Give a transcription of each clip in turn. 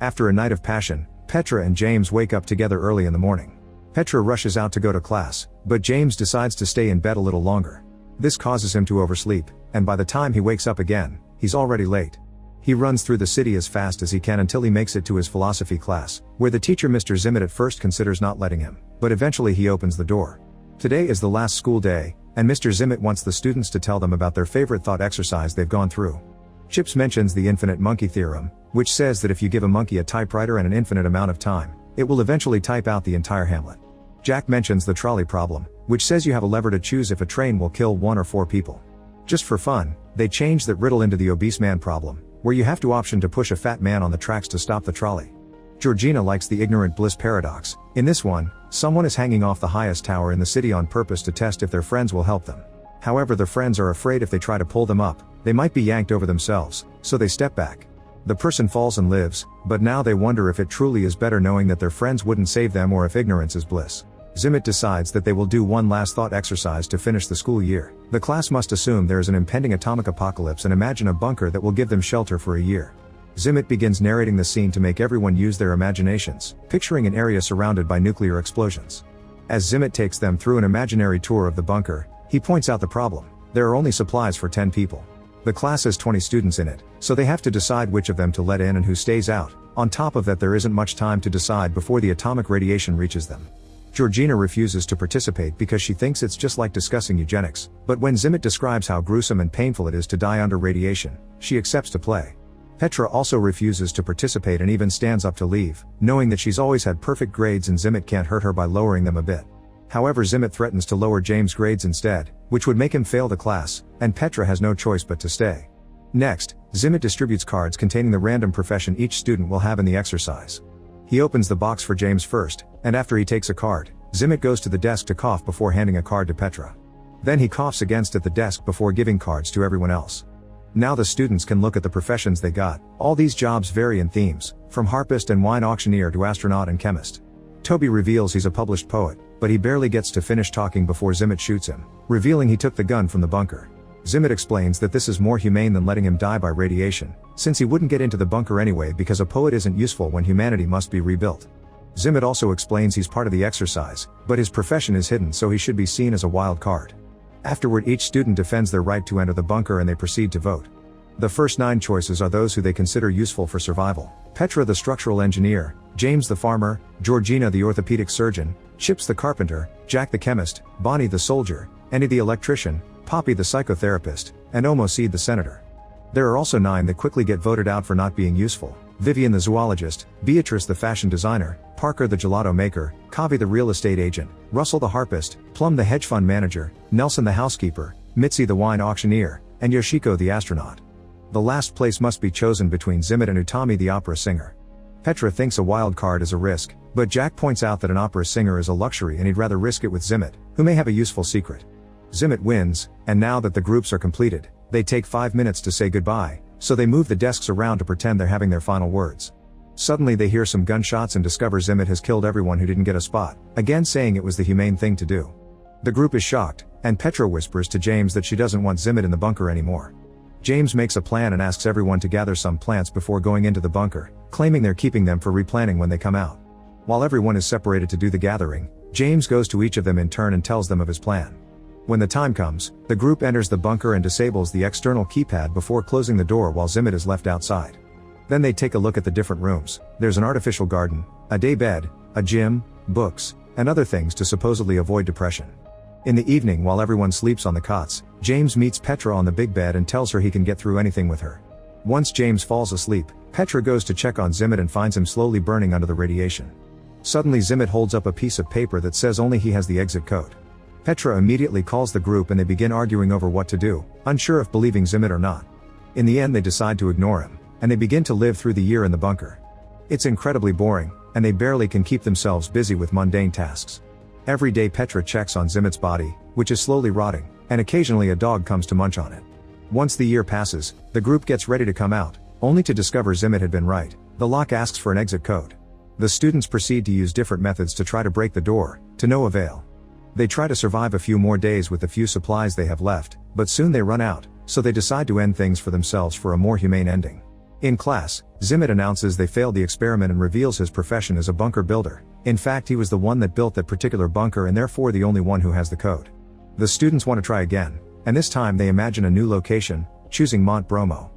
After a night of passion, Petra and James wake up together early in the morning. Petra rushes out to go to class, but James decides to stay in bed a little longer. This causes him to oversleep, and by the time he wakes up again, he's already late. He runs through the city as fast as he can until he makes it to his philosophy class, where the teacher Mr. Zimmett at first considers not letting him, but eventually he opens the door. Today is the last school day, and Mr. Zimmett wants the students to tell them about their favorite thought exercise they've gone through. Chips mentions the infinite monkey theorem, which says that if you give a monkey a typewriter and an infinite amount of time, it will eventually type out the entire Hamlet. Jack mentions the trolley problem, which says you have a lever to choose if a train will kill 1 or 4 people. Just for fun, they change that riddle into the obese man problem, where you have to option to push a fat man on the tracks to stop the trolley. Georgina likes the ignorant bliss paradox. In this one, someone is hanging off the highest tower in the city on purpose to test if their friends will help them. However, their friends are afraid if they try to pull them up, they might be yanked over themselves, so they step back. The person falls and lives, but now they wonder if it truly is better knowing that their friends wouldn't save them or if ignorance is bliss. Zimmett decides that they will do one last thought exercise to finish the school year. The class must assume there is an impending atomic apocalypse and imagine a bunker that will give them shelter for a year. Zimmett begins narrating the scene to make everyone use their imaginations, picturing an area surrounded by nuclear explosions. As Zimmett takes them through an imaginary tour of the bunker, he points out the problem. There are only supplies for 10 people. The class has 20 students in it, so they have to decide which of them to let in and who stays out. On top of that, there isn't much time to decide before the atomic radiation reaches them. Georgina refuses to participate because she thinks it's just like discussing eugenics, but when Zimmett describes how gruesome and painful it is to die under radiation, she accepts to play. Petra also refuses to participate and even stands up to leave, knowing that she's always had perfect grades and Zimmett can't hurt her by lowering them a bit. However, Zimmett threatens to lower James' grades instead, which would make him fail the class, and Petra has no choice but to stay. Next, Zimmett distributes cards containing the random profession each student will have in the exercise. He opens the box for James first, and after he takes a card, Zimmett goes to the desk to cough before handing a card to Petra. Then he coughs against at the desk before giving cards to everyone else. Now the students can look at the professions they got. All these jobs vary in themes, from harpist and wine auctioneer to astronaut and chemist. Toby reveals he's a published poet, but he barely gets to finish talking before Zimmett shoots him, revealing he took the gun from the bunker. Zimmett explains that this is more humane than letting him die by radiation, since he wouldn't get into the bunker anyway because a poet isn't useful when humanity must be rebuilt. Zimmett also explains he's part of the exercise, but his profession is hidden so he should be seen as a wild card. Afterward, each student defends their right to enter the bunker and they proceed to vote. The first 9 choices are those who they consider useful for survival: Petra the structural engineer, James the farmer, Georgina the orthopedic surgeon, Chips the carpenter, Jack the chemist, Bonnie the soldier, Annie the electrician, Poppy the psychotherapist, and Omo Seed the senator. There are also 9 that quickly get voted out for not being useful: Vivian the zoologist, Beatrice the fashion designer, Parker the gelato maker, Kavi the real estate agent, Russell the harpist, Plum the hedge fund manager, Nelson the housekeeper, Mitzi the wine auctioneer, and Yoshiko the astronaut. The last place must be chosen between Zimmett and Utami the opera singer. Petra thinks a wild card is a risk, but Jack points out that an opera singer is a luxury and he'd rather risk it with Zimmett, who may have a useful secret. Zimmett wins, and now that the groups are completed, they take 5 minutes to say goodbye, so they move the desks around to pretend they're having their final words. Suddenly they hear some gunshots and discover Zimmett has killed everyone who didn't get a spot, again saying it was the humane thing to do. The group is shocked, and Petra whispers to James that she doesn't want Zimmett in the bunker anymore. James makes a plan and asks everyone to gather some plants before going into the bunker, claiming they're keeping them for replanting when they come out. While everyone is separated to do the gathering, James goes to each of them in turn and tells them of his plan. When the time comes, the group enters the bunker and disables the external keypad before closing the door while Zimmett is left outside. Then they take a look at the different rooms. There's an artificial garden, a day bed, a gym, books, and other things to supposedly avoid depression. In the evening, while everyone sleeps on the cots, James meets Petra on the big bed and tells her he can get through anything with her. Once James falls asleep, Petra goes to check on Zimmett and finds him slowly burning under the radiation. Suddenly Zimmett holds up a piece of paper that says only he has the exit code. Petra immediately calls the group and they begin arguing over what to do, unsure if believing Zimmett or not. In the end they decide to ignore him, and they begin to live through the year in the bunker. It's incredibly boring, and they barely can keep themselves busy with mundane tasks. Every day Petra checks on Zimmett's body, which is slowly rotting, and occasionally a dog comes to munch on it. Once the year passes, the group gets ready to come out, only to discover Zimmett had been right. The lock asks for an exit code. The students proceed to use different methods to try to break the door, to no avail. They try to survive a few more days with the few supplies they have left, but soon they run out, so they decide to end things for themselves for a more humane ending. In class, Zimmet announces they failed the experiment and reveals his profession as a bunker builder. In fact, he was the one that built that particular bunker and therefore the only one who has the code. The students want to try again, and this time they imagine a new location, choosing Mont Bromo.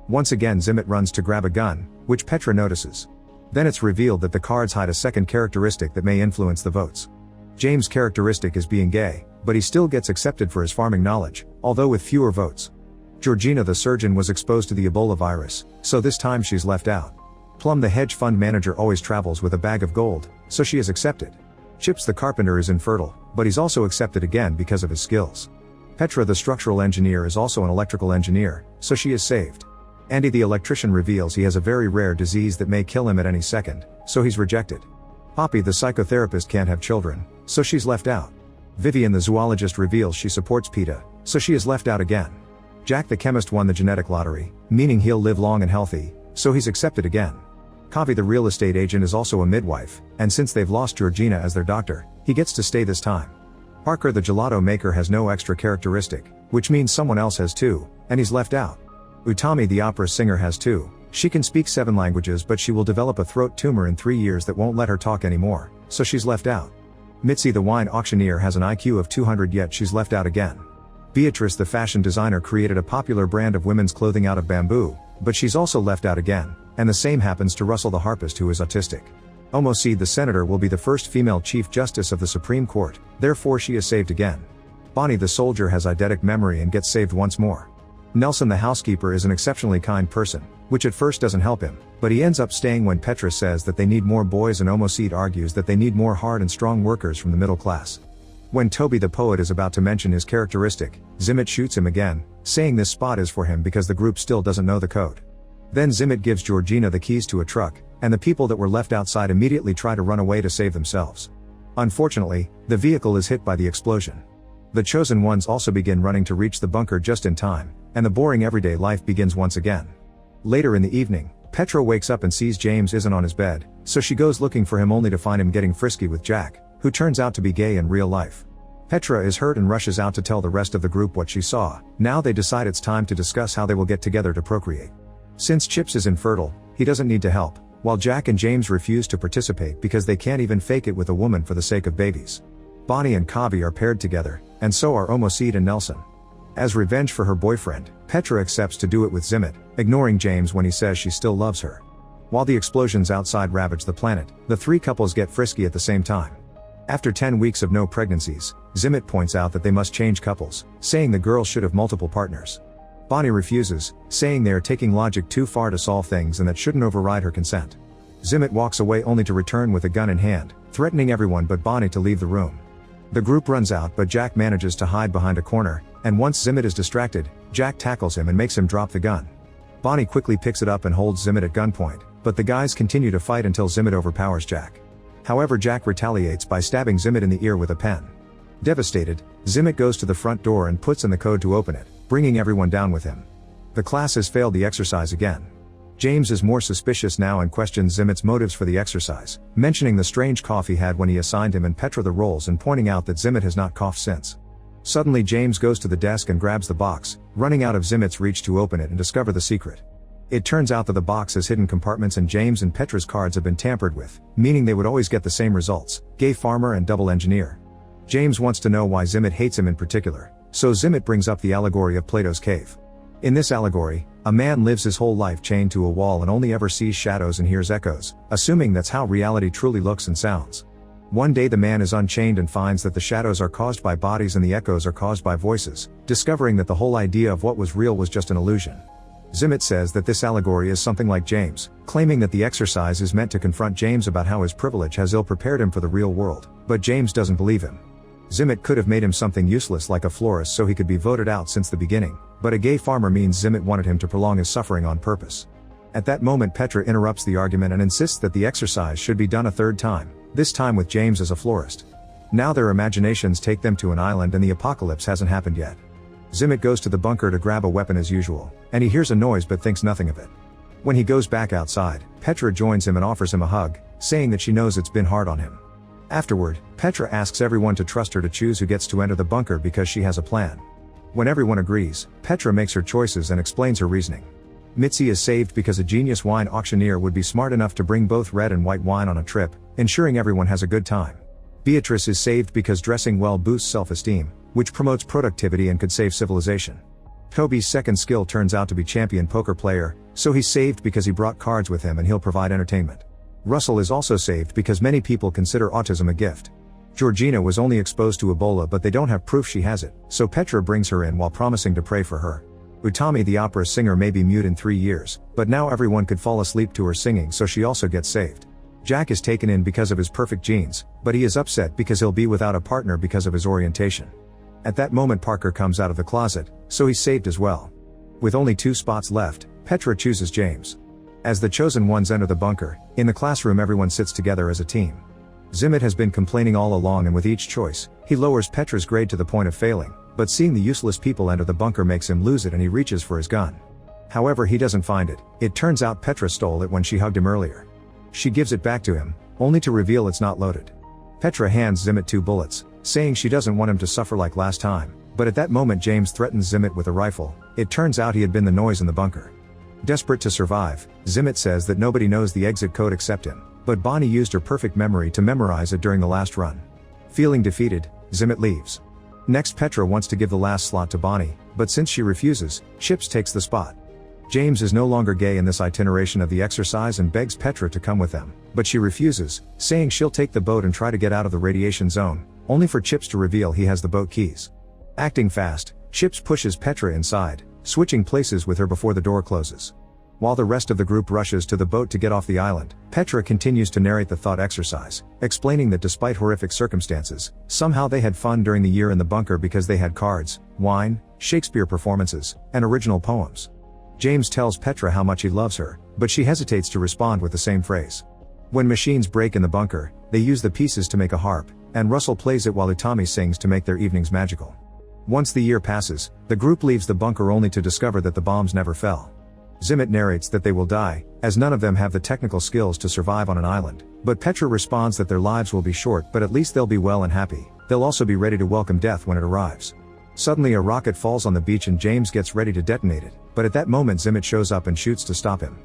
Once again Zimmet runs to grab a gun, which Petra notices. Then it's revealed that the cards hide a second characteristic that may influence the votes. James' characteristic is being gay, but he still gets accepted for his farming knowledge, although with fewer votes. Georgina the surgeon was exposed to the Ebola virus, so this time she's left out. Plum the hedge fund manager always travels with a bag of gold, so she is accepted. Chips the carpenter is infertile, but he's also accepted again because of his skills. Petra the structural engineer is also an electrical engineer, so she is saved. Andy the electrician reveals he has a very rare disease that may kill him at any second, so he's rejected. Poppy the psychotherapist can't have children, so she's left out. Vivian the zoologist reveals she supports PETA, so she is left out again. Jack the chemist won the genetic lottery, meaning he'll live long and healthy, so he's accepted again. Kavi the real estate agent is also a midwife, and since they've lost Georgina as their doctor, he gets to stay this time. Parker the gelato maker has no extra characteristic, which means someone else has too, and he's left out. Utami the opera singer has too. She can speak 7 languages but she will develop a throat tumor in 3 years that won't let her talk anymore, so she's left out. Mitzi the wine auctioneer has an IQ of 200 yet she's left out again. Beatrice the fashion designer created a popular brand of women's clothing out of bamboo, but she's also left out again, and the same happens to Russell the harpist who is autistic. Omoseed the senator will be the first female chief justice of the Supreme Court, therefore she is saved again. Bonnie the soldier has eidetic memory and gets saved once more. Nelson the housekeeper is an exceptionally kind person, which at first doesn't help him, but he ends up staying when Petra says that they need more boys and Omoseed argues that they need more hard and strong workers from the middle class. When Toby the poet is about to mention his characteristic, Zimmet shoots him again, saying this spot is for him because the group still doesn't know the code. Then Zimmet gives Georgina the keys to a truck, and the people that were left outside immediately try to run away to save themselves. Unfortunately, the vehicle is hit by the explosion. The chosen ones also begin running to reach the bunker just in time, and the boring everyday life begins once again. Later in the evening, Petra wakes up and sees James isn't on his bed, so she goes looking for him only to find him getting frisky with Jack, who turns out to be gay in real life. Petra is hurt and rushes out to tell the rest of the group what she saw. Now they decide it's time to discuss how they will get together to procreate. Since Chips is infertile, he doesn't need to help, while Jack and James refuse to participate because they can't even fake it with a woman for the sake of babies. Bonnie and Kavi are paired together, and so are Omoseed and Nelson. As revenge for her boyfriend, Petra accepts to do it with Zimmet, ignoring James when he says she still loves her. While the explosions outside ravage the planet, the 3 couples get frisky at the same time. After 10 weeks of no pregnancies, Zimmet points out that they must change couples, saying the girls should have multiple partners. Bonnie refuses, saying they are taking logic too far to solve things and that shouldn't override her consent. Zimmet walks away only to return with a gun in hand, threatening everyone but Bonnie to leave the room. The group runs out but Jack manages to hide behind a corner, and once Zimmet is distracted, Jack tackles him and makes him drop the gun. Bonnie quickly picks it up and holds Zimmet at gunpoint, but the guys continue to fight until Zimmet overpowers Jack. However, Jack retaliates by stabbing Zimmet in the ear with a pen. Devastated, Zimmet goes to the front door and puts in the code to open it, bringing everyone down with him. The class has failed the exercise again. James is more suspicious now and questions Zimmet's motives for the exercise, mentioning the strange cough he had when he assigned him and Petra the roles and pointing out that Zimmet has not coughed since. Suddenly James goes to the desk and grabs the box, running out of Zimmet's reach to open it and discover the secret. It turns out that the box has hidden compartments and James and Petra's cards have been tampered with, meaning they would always get the same results: gay farmer and double engineer. James wants to know why Zimmet hates him in particular, so Zimmet brings up the allegory of Plato's cave. In this allegory, a man lives his whole life chained to a wall and only ever sees shadows and hears echoes, assuming that's how reality truly looks and sounds. One day the man is unchained and finds that the shadows are caused by bodies and the echoes are caused by voices, discovering that the whole idea of what was real was just an illusion. Zimmet says that this allegory is something like James, claiming that the exercise is meant to confront James about how his privilege has ill-prepared him for the real world, but James doesn't believe him. Zimmet could have made him something useless like a florist so he could be voted out since the beginning, but a gay farmer means Zimmet wanted him to prolong his suffering on purpose. At that moment Petra interrupts the argument and insists that the exercise should be done a third time, this time with James as a florist. Now their imaginations take them to an island and the apocalypse hasn't happened yet. Zimmet goes to the bunker to grab a weapon as usual, and he hears a noise but thinks nothing of it. When he goes back outside, Petra joins him and offers him a hug, saying that she knows it's been hard on him. Afterward, Petra asks everyone to trust her to choose who gets to enter the bunker because she has a plan. When everyone agrees, Petra makes her choices and explains her reasoning. Mitzi is saved because a genius wine auctioneer would be smart enough to bring both red and white wine on a trip, ensuring everyone has a good time. Beatrice is saved because dressing well boosts self-esteem, which promotes productivity and could save civilization. Toby's second skill turns out to be champion poker player, so he's saved because he brought cards with him and he'll provide entertainment. Russell is also saved because many people consider autism a gift. Georgina was only exposed to Ebola, but they don't have proof she has it, so Petra brings her in while promising to pray for her. Utami the opera singer may be mute in 3 years, but now everyone could fall asleep to her singing, so she also gets saved. Jack is taken in because of his perfect genes, but he is upset because he'll be without a partner because of his orientation. At that moment Parker comes out of the closet, so he's saved as well. With only 2 spots left, Petra chooses James. As the chosen ones enter the bunker, in the classroom everyone sits together as a team. Zimmit has been complaining all along, and with each choice, he lowers Petra's grade to the point of failing, but seeing the useless people enter the bunker makes him lose it and he reaches for his gun. However, he doesn't find it. It turns out Petra stole it when she hugged him earlier. She gives it back to him, only to reveal it's not loaded. Petra hands Zimmit 2 bullets, saying she doesn't want him to suffer like last time, but at that moment James threatens Zimmit with a rifle. It turns out he had been the noise in the bunker. Desperate to survive, Zimmit says that nobody knows the exit code except him, but Bonnie used her perfect memory to memorize it during the last run. Feeling defeated, Zimmit leaves. Next, Petra wants to give the last slot to Bonnie, but since she refuses, Chips takes the spot. James is no longer gay in this itineration of the exercise and begs Petra to come with them, but she refuses, saying she'll take the boat and try to get out of the radiation zone, only for Chips to reveal he has the boat keys. Acting fast, Chips pushes Petra inside, switching places with her before the door closes. While the rest of the group rushes to the boat to get off the island, Petra continues to narrate the thought exercise, explaining that despite horrific circumstances, somehow they had fun during the year in the bunker because they had cards, wine, Shakespeare performances, and original poems. James tells Petra how much he loves her, but she hesitates to respond with the same phrase. When machines break in the bunker, they use the pieces to make a harp, and Russell plays it while Utami sings to make their evenings magical. Once the year passes, the group leaves the bunker only to discover that the bombs never fell. Zimmit narrates that they will die, as none of them have the technical skills to survive on an island, but Petra responds that their lives will be short, but at least they'll be well and happy. They'll also be ready to welcome death when it arrives. Suddenly a rocket falls on the beach and James gets ready to detonate it, but at that moment Zimmit shows up and shoots to stop him.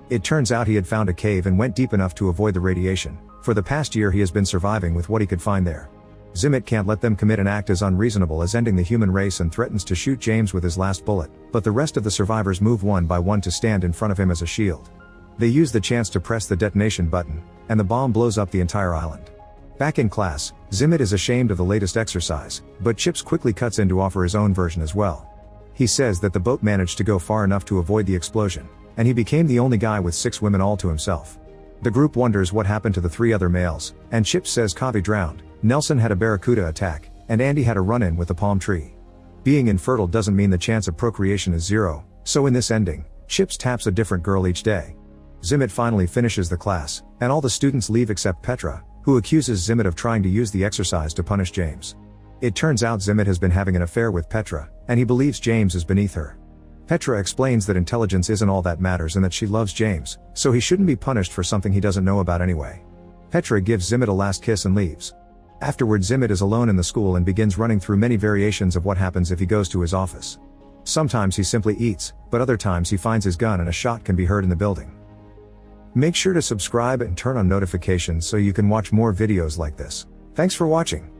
It turns out he had found a cave and went deep enough to avoid the radiation. For the past year he has been surviving with what he could find there. Zimmit can't let them commit an act as unreasonable as ending the human race and threatens to shoot James with his last bullet, but the rest of the survivors move one by one to stand in front of him as a shield. They use the chance to press the detonation button, and the bomb blows up the entire island. Back in class, Zimmit is ashamed of the latest exercise, but Chips quickly cuts in to offer his own version as well. He says that the boat managed to go far enough to avoid the explosion, and he became the only guy with 6 women all to himself. The group wonders what happened to the 3 other males, and Chips says Kavi drowned, Nelson had a barracuda attack, and Andy had a run-in with the palm tree. Being infertile doesn't mean the chance of procreation is 0, so in this ending, Chips taps a different girl each day. Zimmit finally finishes the class, and all the students leave except Petra, who accuses Zimmit of trying to use the exercise to punish James. It turns out Zimmit has been having an affair with Petra, and he believes James is beneath her. Petra explains that intelligence isn't all that matters and that she loves James, so he shouldn't be punished for something he doesn't know about anyway. Petra gives Zimmit a last kiss and leaves. Afterward, Zimmit is alone in the school and begins running through many variations of what happens if he goes to his office. Sometimes he simply eats, but other times he finds his gun and a shot can be heard in the building. Make sure to subscribe and turn on notifications so you can watch more videos like this. Thanks for watching.